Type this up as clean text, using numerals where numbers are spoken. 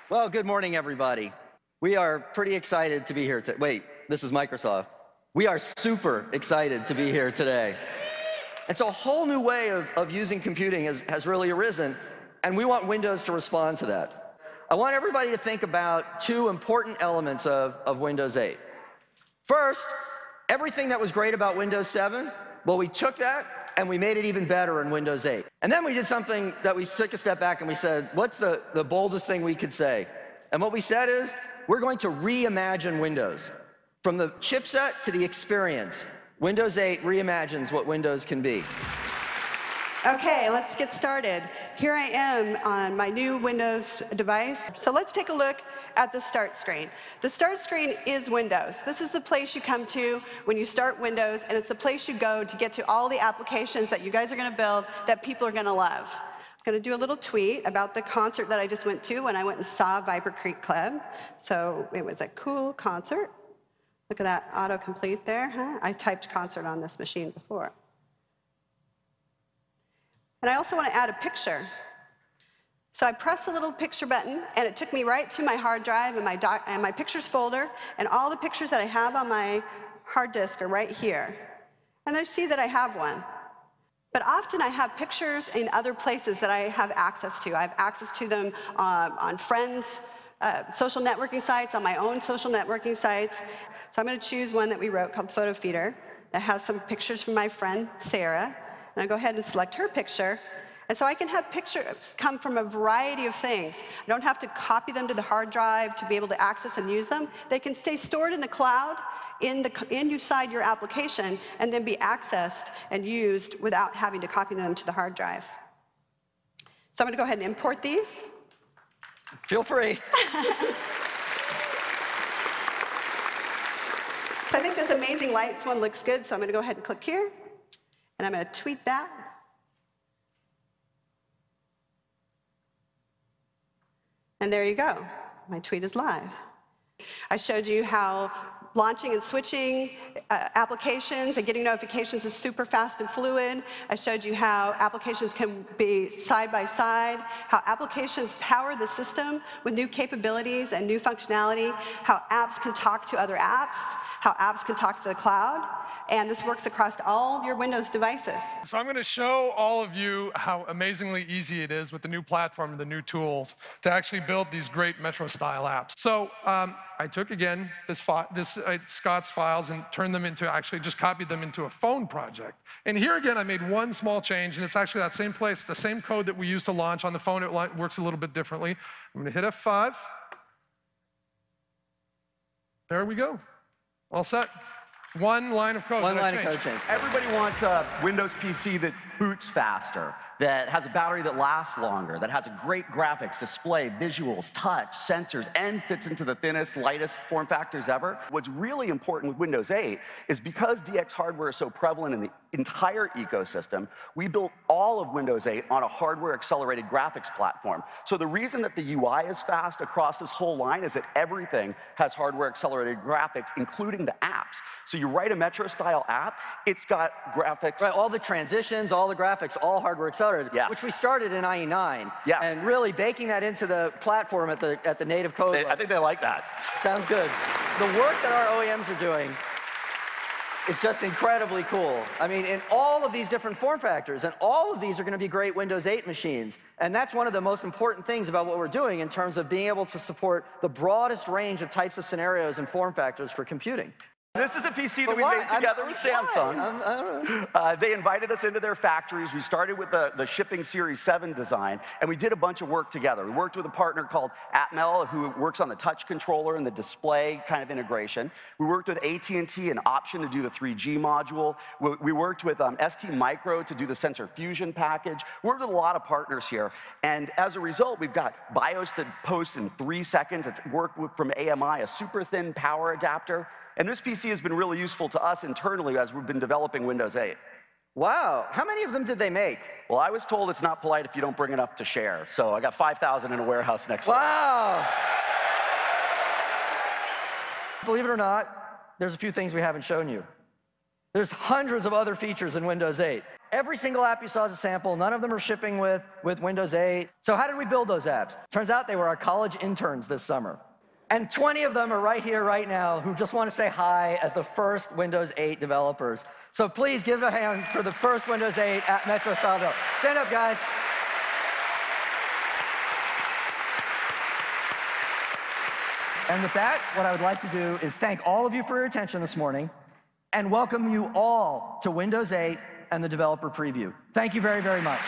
Well, good morning, everybody. We are pretty excited to be here today. Wait, this is Microsoft. We are super excited to be here today. And so a whole new way of using computing has really arisen, and we want Windows to respond to that. I want everybody to think about two important elements of Windows 8. First, everything that was great about Windows 7, well, we took that and we made it even better in Windows 8. And then we did something that we took a step back and we said, what's the boldest thing we could say? And what we said is, we're going to reimagine Windows. From the chipset to the experience, Windows 8 reimagines what Windows can be. Okay, let's get started. Here I am on my new Windows device. So let's take a look at the start screen. The start screen is Windows. This is the place you come to when you start Windows, and it's the place you go to get to all the applications that you guys are going to build that people are going to love. I'm going to do a little tweet about the concert that I just went to when I went and saw Viper Creek Club. So it was a cool concert. Look at that autocomplete there, huh? I typed concert on this machine before. And I also want to add a picture. So I pressed the little picture button, and it took me right to my hard drive and my pictures folder, and all the pictures that I have on my hard disk are right here. And I see that I have one. But often I have pictures in other places that I have access to. I have access to them on friends' social networking sites, on my own social networking sites. So I'm going to choose one that we wrote called Photo Feeder that has some pictures from my friend Sarah. And I'll go ahead and select her picture. And so I can have pictures come from a variety of things. I don't have to copy them to the hard drive to be able to access and use them. They can stay stored in the cloud inside your application and then be accessed and used without having to copy them to the hard drive. So I'm going to go ahead and import these. Feel free. So I think this Amazing Lights one looks good, so I'm going to go ahead and click here. And I'm going to tweet that. And there you go. My tweet is live. I showed you how launching and switching applications and getting notifications is super fast and fluid. I showed you how applications can be side by side, how applications power the system with new capabilities and new functionality, how apps can talk to other apps, how apps can talk to the cloud. And this works across all your Windows devices. So I'm going to show all of you how amazingly easy it is with the new platform and the new tools to actually build these great Metro-style apps. So I took, again, Scott's files and turned them into, actually just copied them into a phone project. And here again, I made one small change, and it's actually that same place, the same code that we used to launch on the phone. It works a little bit differently. I'm going to hit F5. There we go. All set. One line of code. One line of code change. Everybody wants a Windows PC that boots faster, that has a battery that lasts longer, that has a great graphics, display, visuals, touch, sensors, and fits into the thinnest, lightest form factors ever. What's really important with Windows 8 is because DX hardware is so prevalent in the entire ecosystem, we built all of Windows 8 on a hardware-accelerated graphics platform. So the reason that the UI is fast across this whole line is that everything has hardware-accelerated graphics, including the apps. So you write a Metro-style app, it's got graphics. Right, all the transitions, all the graphics, all hardware accelerated, yes. Which we started in IE9. Yeah. And really baking that into the platform at the native code level. I think they like that. Sounds good. The work that our OEMs are doing is just incredibly cool. I mean, in all of these different form factors, and all of these are going to be great Windows 8 machines. And that's one of the most important things about what we're doing in terms of being able to support the broadest range of types of scenarios and form factors for computing. This is a PC that we made together with Samsung. They invited us into their factories. We started with the shipping Series 7 design, and we did a bunch of work together. We worked with a partner called Atmel, who works on the touch controller and the display kind of integration. We worked with AT&T and Option to do the 3G module. We worked with ST Micro to do the sensor fusion package. We worked with a lot of partners here, and as a result, we've got BIOS that posts in 3 seconds. It's work from AMI, a super thin power adapter. And this PC has been really useful to us internally as we've been developing Windows 8. Wow, how many of them did they make? Well, I was told it's not polite if you don't bring enough to share. So I got 5,000 in a warehouse next to Wow. Believe it or not, there's a few things we haven't shown you. There's hundreds of other features in Windows 8. Every single app you saw is a sample. None of them are shipping with Windows 8. So how did we build those apps? Turns out they were our college interns this summer. And 20 of them are right here, right now, who just want to say hi as the first Windows 8 developers. So please give a hand for the first Windows 8 at Metro Style Build. Stand up, guys. And with that, what I would like to do is thank all of you for your attention this morning and welcome you all to Windows 8 and the developer preview. Thank you very, very much.